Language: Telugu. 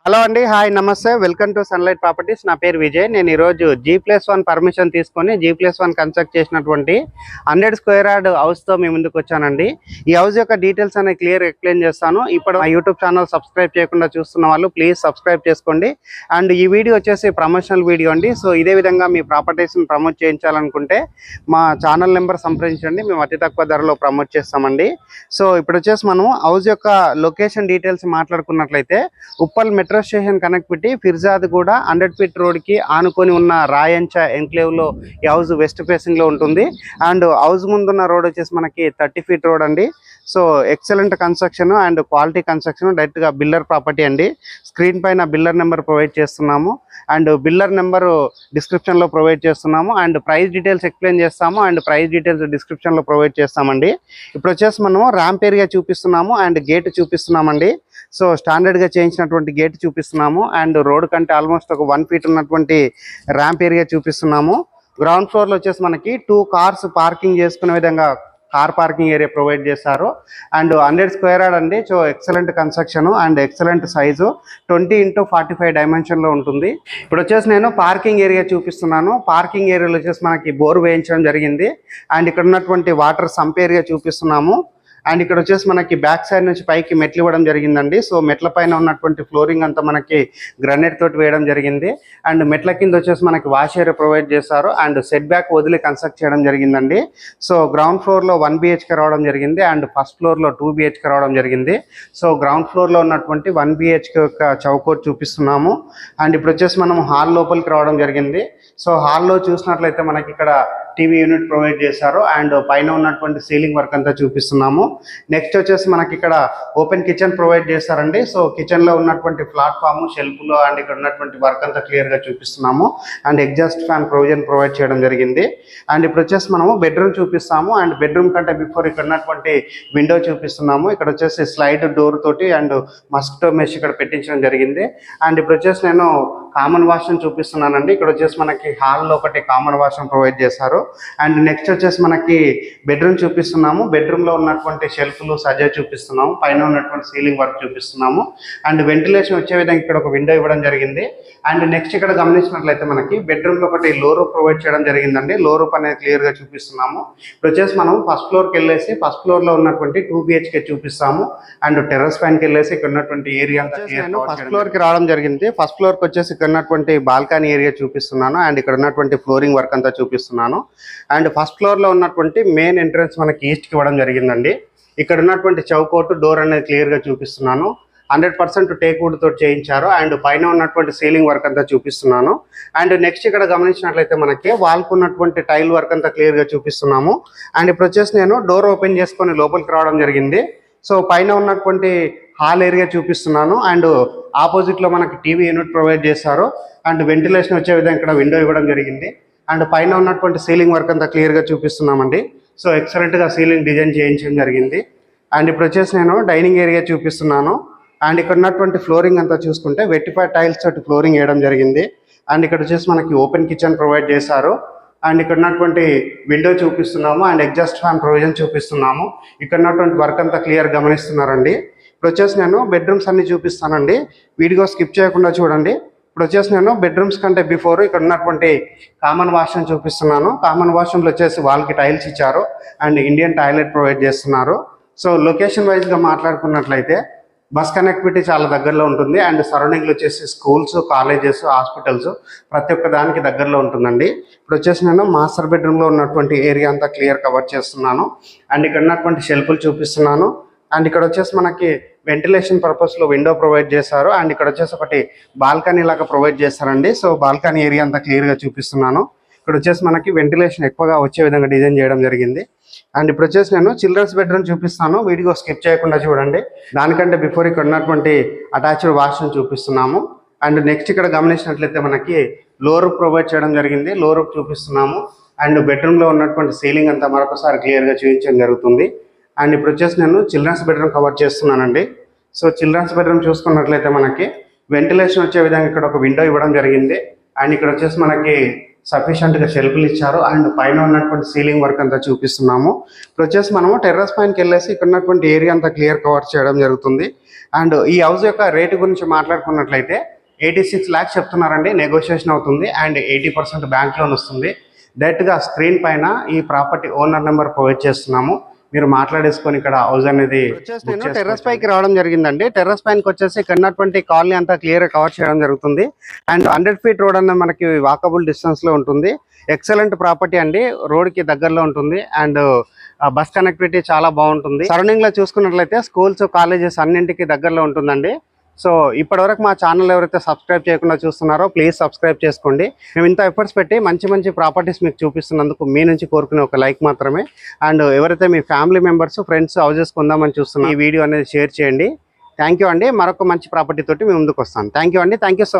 హలో అండి, హాయ్, నమస్తే. Welcome to sunlight properties. నా పేరు విజయ్. నేను ఈరోజు G+1 పర్మిషన్ తీసుకొని G+1 కన్స్ట్రక్ట్ చేసినటువంటి 100 స్క్వేర్ యార్డ్ హౌస్తో మీ ముందుకు వచ్చానండి. ఈ హౌస్ యొక్క డీటెయిల్స్ అనేవి క్లియర్ ఎక్స్ప్లెయిన్ చేస్తాను. ఇప్పుడు మా యూట్యూబ్ ఛానల్ సబ్స్క్రైబ్ చేయకుండా చూస్తున్న వాళ్ళు ప్లీజ్ సబ్స్క్రైబ్ చేసుకోండి. అండ్ ఈ వీడియో వచ్చేసి ప్రమోషనల్ వీడియో అండి. సో ఇదే విధంగా మీ ప్రాపర్టీస్ని ప్రమోట్ చేయించాలనుకుంటే మా ఛానల్ నెంబర్ సంప్రదించండి. మేము అతి తక్కువ ధరలో ప్రమోట్ చేస్తామండి. సో ఇప్పుడు వచ్చేసి మనం హౌస్ యొక్క లొకేషన్ డీటెయిల్స్ మాట్లాడుకున్నట్లయితే Uppal metro station connectivity Firzadguda 100 feet రోడ్కి ఆనుకొని ఉన్న రాయంచ ఎన్క్లేవ్లో ఈ హౌస్ వెస్ట్ ఫేసింగ్లో ఉంటుంది. అండ్ హౌస్ ముందున్న రోడ్ వచ్చేసి మనకి 30 ఫీట్ రోడ్ అండి. So excellent construction and quality construction, డైరెక్ట్గా బిల్డర్ ప్రాపర్టీ అండి. స్క్రీన్ పైన బిల్డర్ నెంబర్ ప్రొవైడ్ చేస్తున్నాము అండ్ బిల్డర్ నెంబరు డిస్క్రిప్షన్లో ప్రొవైడ్ చేస్తున్నాము. అండ్ ప్రైస్ డీటెయిల్స్ ఎక్స్ప్లెయిన్ చేస్తాము అండ్ ప్రైస్ డీటెయిల్స్ డిస్క్రిప్షన్లో ప్రొవైడ్ చేస్తామండి. ఇప్పుడు వచ్చేసి మనము ర్యాంప్ ఏరియా చూపిస్తున్నాము అండ్ గేట్ చూపిస్తున్నామండి. సో స్టాండర్డ్గా చేయించినటువంటి గేట్ చూపిస్తున్నాము అండ్ రోడ్ కంటే ఆల్మోస్ట్ ఒక 1 ఫీట్ ఉన్నటువంటి ర్యాంప్ ఏరియా చూపిస్తున్నాము. గ్రౌండ్ ఫ్లోర్లో వచ్చేసి మనకి 2 కార్స్ పార్కింగ్ చేసుకునే విధంగా కార్ పార్కింగ్ ఏరియా ప్రొవైడ్ చేస్తారు. అండ్ 100 స్క్వేర్ యార్డ్ అండి. So excellent construction and excellent size 20x45 డైమెన్షన్లో ఉంటుంది. ఇప్పుడు వచ్చేసి నేను పార్కింగ్ ఏరియా చూపిస్తున్నాను. పార్కింగ్ ఏరియాలో వచ్చేసి మనకి బోర్ వేయించడం జరిగింది అండ్ ఇక్కడ ఉన్నటువంటి వాటర్ సంప్ ఏరియా చూపిస్తున్నాము. అండ్ ఇక్కడ వచ్చేసి మనకి బ్యాక్ సైడ్ నుంచి పైకి మెట్లు ఇవ్వడం జరిగిందండి. సో మెట్ల పైన ఉన్నటువంటి ఫ్లోరింగ్ అంతా మనకి గ్రానైట్ తోటి వేయడం జరిగింది. అండ్ మెట్ల కింద వచ్చేసి మనకి వాష్ ఏరియా ప్రొవైడ్ చేస్తారు అండ్ సెట్ బ్యాక్ వదిలి కన్స్ట్రక్ట్ చేయడం జరిగిందండి. సో గ్రౌండ్ ఫ్లోర్లో 1 BHK రావడం జరిగింది అండ్ ఫస్ట్ ఫ్లోర్లో 2 BHK రావడం జరిగింది. సో గ్రౌండ్ ఫ్లోర్లో ఉన్నటువంటి 1 BHK యొక్క చౌకోట్ చూపిస్తున్నాము. అండ్ ఇప్పుడు వచ్చేసి మనం హాల్ లోపలికి రావడం జరిగింది. సో హాల్లో చూసినట్లయితే మనకి ఇక్కడ టీవీ యూనిట్ ప్రొవైడ్ చేశారు అండ్ పైన ఉన్నటువంటి సీలింగ్ వర్క్ అంతా చూపిస్తున్నాము. నెక్స్ట్ వచ్చేసి మనకి ఇక్కడ ఓపెన్ కిచెన్ ప్రొవైడ్ చేస్తారండి. సో కిచెన్లో ఉన్నటువంటి ప్లాట్ఫామ్, షెల్ఫ్లో అండ్ ఇక్కడ ఉన్నటువంటి వర్క్ అంతా క్లియర్గా చూపిస్తున్నాము and exhaust fan provision provide చేయడం జరిగింది. అండ్ ఇప్పుడు వచ్చేసి మనము బెడ్రూమ్ చూపిస్తాము అండ్ బెడ్రూమ్ కంటే బిఫోర్ ఇక్కడ ఉన్నటువంటి విండో చూపిస్తున్నాము. ఇక్కడ వచ్చేసి స్లైడ్ డోర్ తోటి అండ్ మస్కిటో మెష్ ఇక్కడ పెట్టించడం జరిగింది. అండ్ ఇప్పుడు వచ్చేసి నేను కామన్ వాష్రూమ్ చూపిస్తున్నానండి. ఇక్కడ వచ్చేసి మనకి హాల్లో ఒకటి కామన్ వాష్రూమ్ ప్రొవైడ్ చేశారు. అండ్ నెక్స్ట్ వచ్చేసి మనకి బెడ్రూమ్ చూపిస్తున్నాము. బెడ్రూమ్లో ఉన్నటువంటి షెల్ఫ్లు సజా చూపిస్తున్నాము. పైన ఉన్నటువంటి సీలింగ్ వర్క్ చూపిస్తున్నాము అండ్ వెంటిలేషన్ వచ్చే విధంగా ఇక్కడ ఒక విండో ఇవ్వడం జరిగింది. అండ్ నెక్స్ట్ ఇక్కడ గమనించినట్లయితే మనకి బెడ్రూమ్లో ఒకటి లో రూప్ ప్రొవైడ్ చేయడం జరిగిందండి. లో రూప్ అనేది క్లియర్గా చూపిస్తున్నాము. ఇప్పుడు వచ్చేసి మనం ఫస్ట్ ఫ్లోర్కి వెళ్ళేసి ఫస్ట్ ఫ్లోర్లో ఉన్నటువంటి 2 BHK చూపిస్తాము అండ్ టెర్రస్ పైనకి వెళ్ళేసి ఇక్కడ ఉన్నటువంటి ఏరియా ఫస్ట్ ఫ్లోర్కి రావడం జరిగింది. ఫస్ట్ ఫ్లోర్కి వచ్చేసి ఇక్కడ ఉన్నటువంటి బాల్కనీ ఏరియా చూపిస్తున్నాను అండ్ ఇక్కడ ఉన్నటువంటి ఫ్లోరింగ్ వర్క్ అంతా చూపిస్తున్నాను. అండ్ ఫస్ట్ ఫ్లోర్లో ఉన్నటువంటి మెయిన్ ఎంట్రన్స్ మనకి ఈస్ట్కి ఇవ్వడం జరిగిందండి. ఇక్కడ ఉన్నటువంటి చౌకోట్ డోర్ అనేది క్లియర్గా చూపిస్తున్నాను. 100% టేక్ వుడ్ తోటి చేయించారు అండ్ పైన ఉన్నటువంటి సీలింగ్ వర్క్ అంతా చూపిస్తున్నాను. అండ్ నెక్స్ట్ ఇక్కడ గమనించినట్లయితే మనకి వాల్కు ఉన్నటువంటి టైల్ వర్క్ అంతా క్లియర్గా చూపిస్తున్నాము. అండ్ ఇప్పుడు వచ్చేసి నేను డోర్ ఓపెన్ చేసుకొని లోపలికి రావడం జరిగింది. సో పైన ఉన్నటువంటి హాల్ ఏరియా చూపిస్తున్నాను అండ్ ఆపోజిట్లో మనకి టీవీ యూనిట్ ప్రొవైడ్ చేశారు అండ్ వెంటిలేషన్ వచ్చే విధంగా ఇక్కడ విండో ఇవ్వడం జరిగింది. అండ్ పైన ఉన్నటువంటి సీలింగ్ వర్క్ అంతా క్లియర్గా చూపిస్తున్నామండి. సో ఎక్సలెంట్గా సీలింగ్ డిజైన్ చేయించడం జరిగింది. అండ్ ఇప్పుడు వచ్చేసి నేను డైనింగ్ ఏరియా చూపిస్తున్నాను. అండ్ ఇక్కడ ఉన్నటువంటి ఫ్లోరింగ్ అంతా చూసుకుంటే వెట్టిఫైడ్ టైల్స్ తోటి ఫ్లోరింగ్ వేయడం జరిగింది. అండ్ ఇక్కడ వచ్చేసి మనకి ఓపెన్ కిచెన్ ప్రొవైడ్ చేశారు అండ్ ఇక్కడ ఉన్నటువంటి విండో చూపిస్తున్నాము అండ్ ఎగ్జాస్ట్ ఫ్యాన్ ప్రొవిజన్ చూపిస్తున్నాము. ఇక్కడ ఉన్నటువంటి వర్క్ అంతా క్లియర్ గమనిస్తున్నారండి. ఇప్పుడు వచ్చేసి నేను బెడ్రూమ్స్ అన్ని చూపిస్తానండి. వీడియో స్కిప్ చేయకుండా చూడండి. ఇప్పుడు వచ్చేసి నేను బెడ్రూమ్స్ కంటే బిఫోర్ ఇక్కడ ఉన్నటువంటి కామన్ వాష్రూమ్ చూపిస్తున్నాను. కామన్ వాష్రూమ్లో వచ్చేసి వాల్కి టైల్స్ ఇచ్చారు అండ్ ఇండియన్ టాయిలెట్ ప్రొవైడ్ చేస్తున్నారు. సో లొకేషన్ వైజ్గా మాట్లాడుకున్నట్లయితే బస్ కనెక్టివిటీ చాలా దగ్గరలో ఉంటుంది అండ్ సరౌండింగ్లో వచ్చేసి స్కూల్స్, కాలేజెస్, హాస్పిటల్స్ ప్రతి ఒక్క దానికి దగ్గరలో ఉంటుందండి. ఇప్పుడు వచ్చేసి నేను మాస్టర్ బెడ్రూమ్లో ఉన్నటువంటి ఏరియా అంతా క్లియర్ కవర్ చేస్తున్నాను అండ్ ఇక్కడ ఉన్నటువంటి షెల్ఫ్లు చూపిస్తున్నాను. అండ్ ఇక్కడ వచ్చేసి మనకి వెంటిలేషన్ పర్పస్లో విండో ప్రొవైడ్ చేశారు అండ్ ఇక్కడ వచ్చేసి ఒకటి బాల్కనీ లాగా ప్రొవైడ్ చేస్తారండి. సో బాల్కనీ ఏరియా అంతా క్లియర్గా చూపిస్తున్నాను. ఇక్కడ వచ్చేసి మనకి వెంటిలేషన్ ఎక్కువగా వచ్చే విధంగా డిజైన్ చేయడం జరిగింది. అండ్ ఇప్పుడు వచ్చేసి నేను చిల్డ్రన్స్ బెడ్రూమ్ చూపిస్తాను. వీడియో స్కిప్ చేయకుండా చూడండి. దానికంటే బిఫోర్ ఇక్కడ ఉన్నటువంటి అటాచ్డ్ వాష్రూమ్ చూపిస్తున్నాము. అండ్ నెక్స్ట్ ఇక్కడ గమనించినట్లయితే మనకి లో రూప్ ప్రొవైడ్ చేయడం జరిగింది. లో రూప్ చూపిస్తున్నాము అండ్ బెడ్రూమ్లో ఉన్నటువంటి సీలింగ్ అంతా మరొకసారి క్లియర్గా చూపించడం జరుగుతుంది. అండ్ ఇప్పుడు వచ్చేసి నేను చిల్డ్రన్స్ బెడ్రూమ్ కవర్ చేస్తున్నానండి. సో చిల్డ్రన్స్ బెడ్రూమ్ చూసుకున్నట్లయితే మనకి వెంటిలేషన్ వచ్చే విధంగా ఇక్కడ ఒక విండో ఇవ్వడం జరిగింది అండ్ ఇక్కడ వచ్చేసి మనకి సఫిషియెంట్గా షెల్ఫ్లు ఇచ్చారు అండ్ పైన ఉన్నటువంటి సీలింగ్ వర్క్ అంతా చూపిస్తున్నాము. ఇప్పుడు వచ్చేసి మనము టెర్రస్ పైనకి వెళ్ళేసి ఇక్కడ ఉన్నటువంటి ఏరియా అంతా క్లియర్ కవర్ చేయడం జరుగుతుంది. అండ్ ఈ హౌస్ యొక్క రేటు గురించి మాట్లాడుకున్నట్లయితే 86 lakhs చెప్తున్నారండి. నెగోషియేషన్ అవుతుంది అండ్ 80% బ్యాంక్ లోన్ వస్తుంది. డైరెక్ట్గా స్క్రీన్ పైన ఈ ప్రాపర్టీ ఓనర్ నెంబర్ ప్రొవైడ్ చేస్తున్నాము. మీరు మాట్లాడేసుకొని ఇక్కడ హౌస్ అనేది నేను టెర్రస్ పైకి రావడం జరిగిందండి. టెర్రస్ పైనకి వచ్చేసి ఇక్కడ ఉన్నటువంటి కాలనీ అంతా క్లియర్ కవర్ చేయడం జరుగుతుంది. అండ్ 100 feet రోడ్ అనేది మనకి వాకబుల్ డిస్టెన్స్ లో ఉంటుంది. ఎక్సలెంట్ ప్రాపర్టీ అండి, రోడ్ కి దగ్గరలో ఉంటుంది అండ్ బస్ కనెక్టివిటీ చాలా బాగుంటుంది. సరౌండింగ్ లో చూసుకున్నట్లయితే స్కూల్స్ కాలేజెస్ అన్నింటికి దగ్గరలో ఉంటుందండి. సో ఇప్పటివరకు మా ఛానల్ ఎవరైతే సబ్స్క్రైబ్ చేయకుండా చూస్తున్నారో ప్లీజ్ సబ్స్క్రైబ్ చేసుకోండి. మేము ఇంత ఎఫర్ట్స్ పెట్టి మంచి మంచి ప్రాపర్టీస్ మీకు చూపిస్తున్నందుకు మీ నుంచి కోరుకునే ఒక లైక్ మాత్రమే. అండ్ ఎవరైతే మీ ఫ్యామిలీ మెంబర్స్ ఫ్రెండ్స్ హౌసెస్ కొందామని చూస్తున్నారు ఈ వీడియో అనేది షేర్ చేయండి. థ్యాంక్ యూ అండి. మరొక మంచి ప్రాపర్టీ తోటి మేము ముందుకు వస్తాను. థ్యాంక్ యూ అండి. Thank you so much.